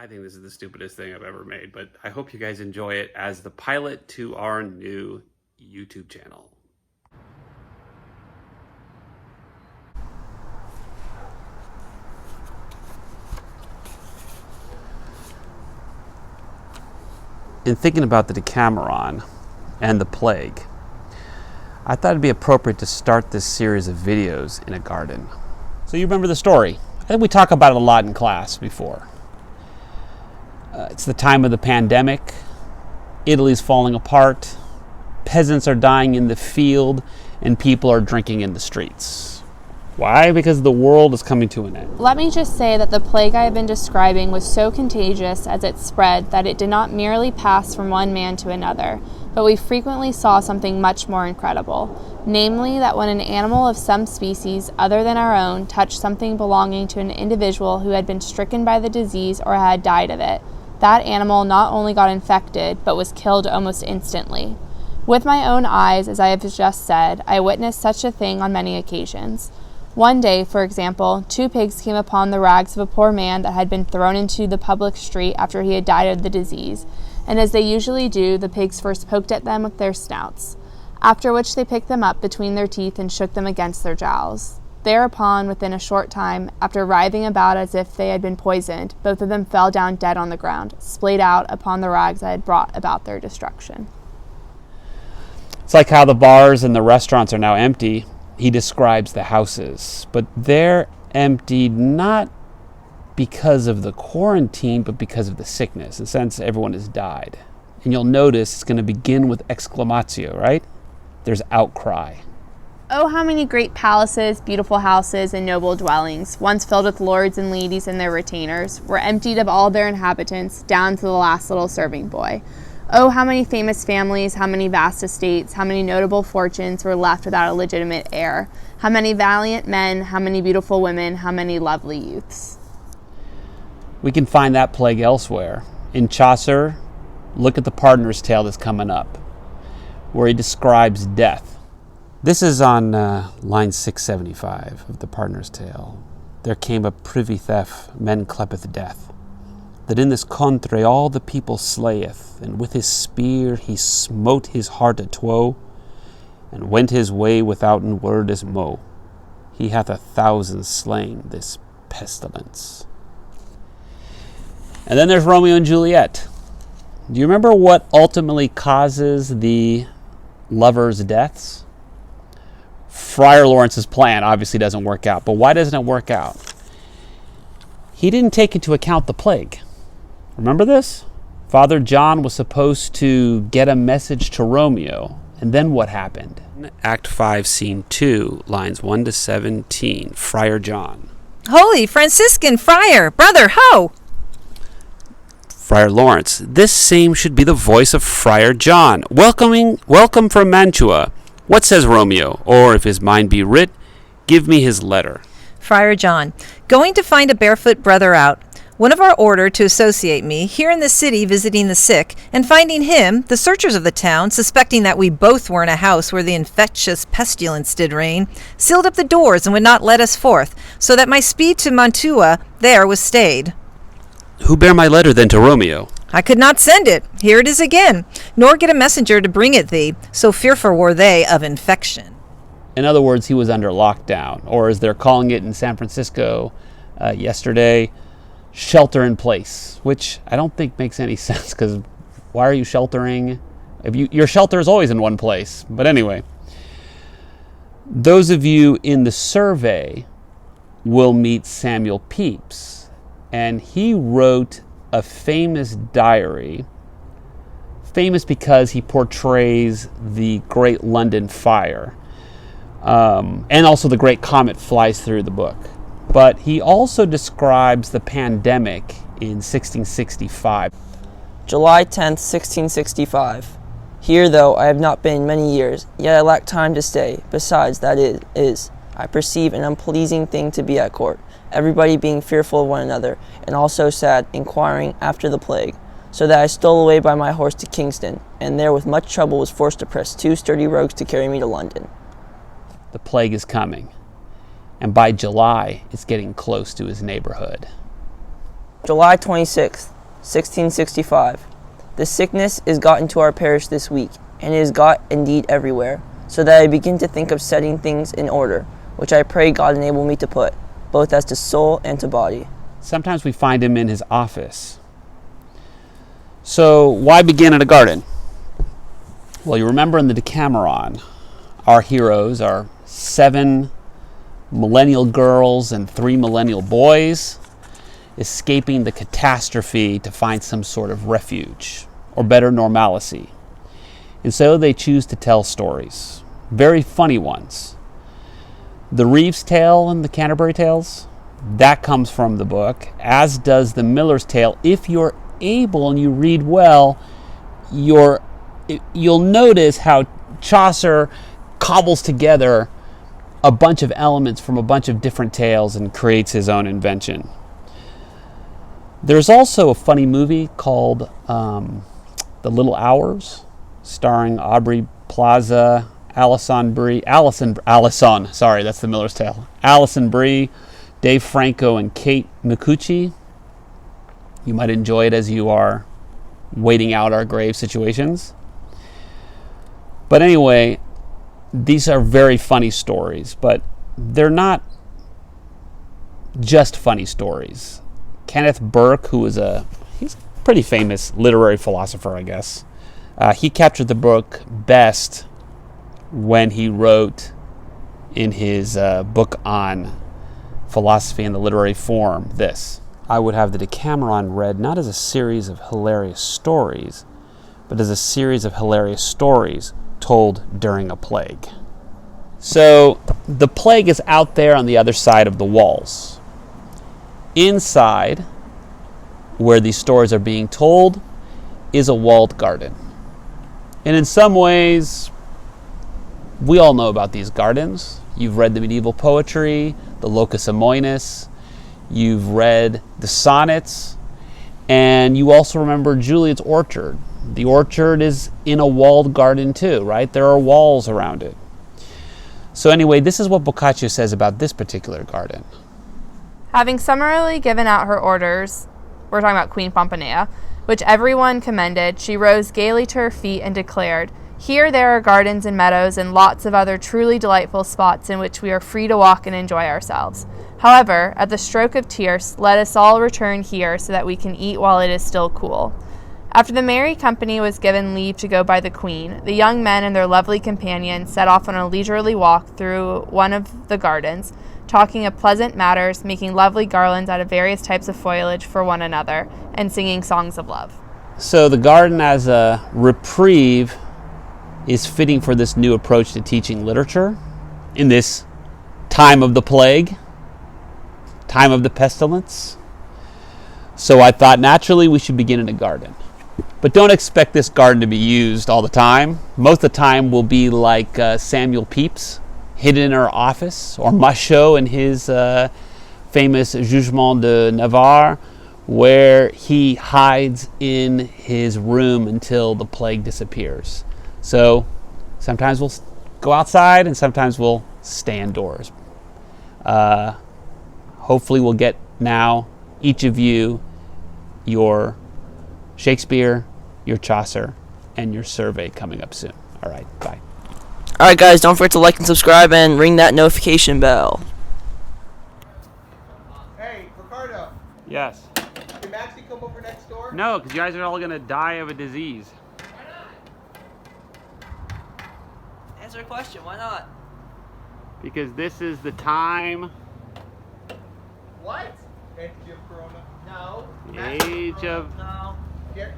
I think this is the stupidest thing I've ever made, but I hope you guys enjoy it as the pilot to our new YouTube channel. In thinking about the Decameron and the plague, I thought it'd be appropriate to start this series of videos in a garden. So you remember the story. I think we talk about it a lot in class before. It's the time of the pandemic. Italy's falling apart. Peasants are dying in the field, and people are drinking in the streets. Why? Because the world is coming to an end. Let me just say that the plague I have been describing was so contagious as it spread that it did not merely pass from one man to another, but we frequently saw something much more incredible, namely that when an animal of some species other than our own touched something belonging to an individual who had been stricken by the disease or had died of it, that animal not only got infected, but was killed almost instantly. With my own eyes, as I have just said, I witnessed such a thing on many occasions. One day, for example, 2 pigs came upon the rags of a poor man that had been thrown into the public street after he had died of the disease, and as they usually do, the pigs first poked at them with their snouts, after which they picked them up between their teeth and shook them against their jowls. Thereupon, within a short time, after writhing about as if they had been poisoned, both of them fell down dead on the ground, splayed out upon the rags that had brought about their destruction. It's like how the bars and the restaurants are now empty. He describes the houses, but they're empty not because of the quarantine, but because of the sickness, and since everyone has died. And you'll notice it's going to begin with exclamatio, right? There's outcry. Oh, how many great palaces, beautiful houses, and noble dwellings, once filled with lords and ladies and their retainers, were emptied of all their inhabitants, down to the last little serving boy. Oh, how many famous families, how many vast estates, how many notable fortunes were left without a legitimate heir. How many valiant men, how many beautiful women, how many lovely youths. We can find that plague elsewhere. In Chaucer, look at the Partner's Tale that's coming up, where he describes death. This is on line 675 of the Partner's Tale. There came a privy theft, men clepeth death, that in this country all the people slayeth, and with his spear he smote his heart atwo, and went his way withouten word as mo. He hath 1,000 slain, this pestilence. And then there's Romeo and Juliet. Do you remember what ultimately causes the lovers' deaths? Friar Lawrence's plan obviously doesn't work out, but why doesn't it work out? He didn't take into account the plague. Remember this? Father John was supposed to get a message to Romeo, and then what happened? Act 5, Scene 2, lines 1 to 17, Friar John. Holy Franciscan friar, brother, ho! Friar Lawrence, this same should be the voice of Friar John, welcome from Mantua. What says Romeo? Or, if his mind be writ, give me his letter. Friar John, going to find a barefoot brother out, one of our order to associate me, here in the city visiting the sick, and finding him, the searchers of the town, suspecting that we both were in a house where the infectious pestilence did reign, sealed up the doors and would not let us forth, so that my speed to Mantua there was stayed. Who bare my letter then to Romeo? I could not send it, here it is again, nor get a messenger to bring it thee, so fearful were they of infection. In other words, he was under lockdown, or as they're calling it in San Francisco yesterday, shelter in place, which I don't think makes any sense, because why are you sheltering? Your shelter is always in one place. But anyway, those of you in the survey will meet Samuel Pepys, and he wrote a famous diary, famous because he portrays the Great London Fire, and also the Great Comet flies through the book. But he also describes the pandemic in 1665. July 10th, 1665. Here, though I have not been many years, yet I lack time to stay. Besides, that it is, I perceive, an unpleasing thing to be at court, everybody being fearful of one another, and also sad, inquiring after the plague. So that I stole away by my horse to Kingston, and there with much trouble was forced to press 2 sturdy rogues to carry me to London. The plague is coming, and by July, it's getting close to his neighborhood. July 26th. 1665. The sickness is got into our parish this week, and it is got indeed everywhere, so that I begin to think of setting things in order, which I pray God enable me to put, both as to soul and to body. Sometimes we find him in his office. So why begin in a garden? Well, you remember in the Decameron, our heroes are 7 millennial girls and 3 millennial boys escaping the catastrophe to find some sort of refuge, or better, normalcy. And so they choose to tell stories, very funny ones. The Reeves Tale and the Canterbury Tales, that comes from the book, as does the Miller's Tale. If you're able and you read well, you'll notice how Chaucer cobbles together a bunch of elements from a bunch of different tales and creates his own invention. There's also a funny movie called The Little Hours, starring Aubrey Plaza, Alison, sorry, that's the Miller's Tale. Alison Brie, Dave Franco, and Kate Micucci. You might enjoy it as you are waiting out our grave situations. But anyway, these are very funny stories, but they're not just funny stories. Kenneth Burke, he's a pretty famous literary philosopher, I guess. He captured the book best when he wrote in his book on philosophy and the literary form this: I would have the Decameron read not as a series of hilarious stories, but as a series of hilarious stories told during a plague. So the plague is out there on the other side of the walls. Inside, where these stories are being told, is a walled garden. And in some ways, we all know about these gardens. You've read the medieval poetry, the Locus Amoenus, you've read the sonnets, and you also remember Juliet's orchard. The orchard is in a walled garden too, right? There are walls around it. So anyway, this is what Boccaccio says about this particular garden. Having summarily given out her orders, we're talking about Queen Pomponea, which everyone commended, she rose gaily to her feet and declared, "Here there are gardens and meadows and lots of other truly delightful spots in which we are free to walk and enjoy ourselves. However, at the stroke of tierce, let us all return here so that we can eat while it is still cool." After the merry company was given leave to go by the Queen, the young men and their lovely companions set off on a leisurely walk through one of the gardens, talking of pleasant matters, making lovely garlands out of various types of foliage for one another, and singing songs of love. So the garden as a reprieve is fitting for this new approach to teaching literature in this time of the plague, time of the pestilence. So I thought naturally we should begin in a garden. But don't expect this garden to be used all the time. Most of the time will be like Samuel Pepys, hidden in our office, or Machaut in his famous Jugement de Navarre, where he hides in his room until the plague disappears. So sometimes we'll go outside and sometimes we'll stay indoors. Hopefully we'll get now, each of you, your Shakespeare, your Chaucer, and your survey coming up soon. All right, bye. All right, guys, don't forget to like and subscribe and ring that notification bell. Hey, Ricardo, Yes. can Maxie come over next door? No, because you guys are all going to die of a disease. Answer a question, why not? Because this is the time, What? Anti-Jim Corona? No. the age of... No. Get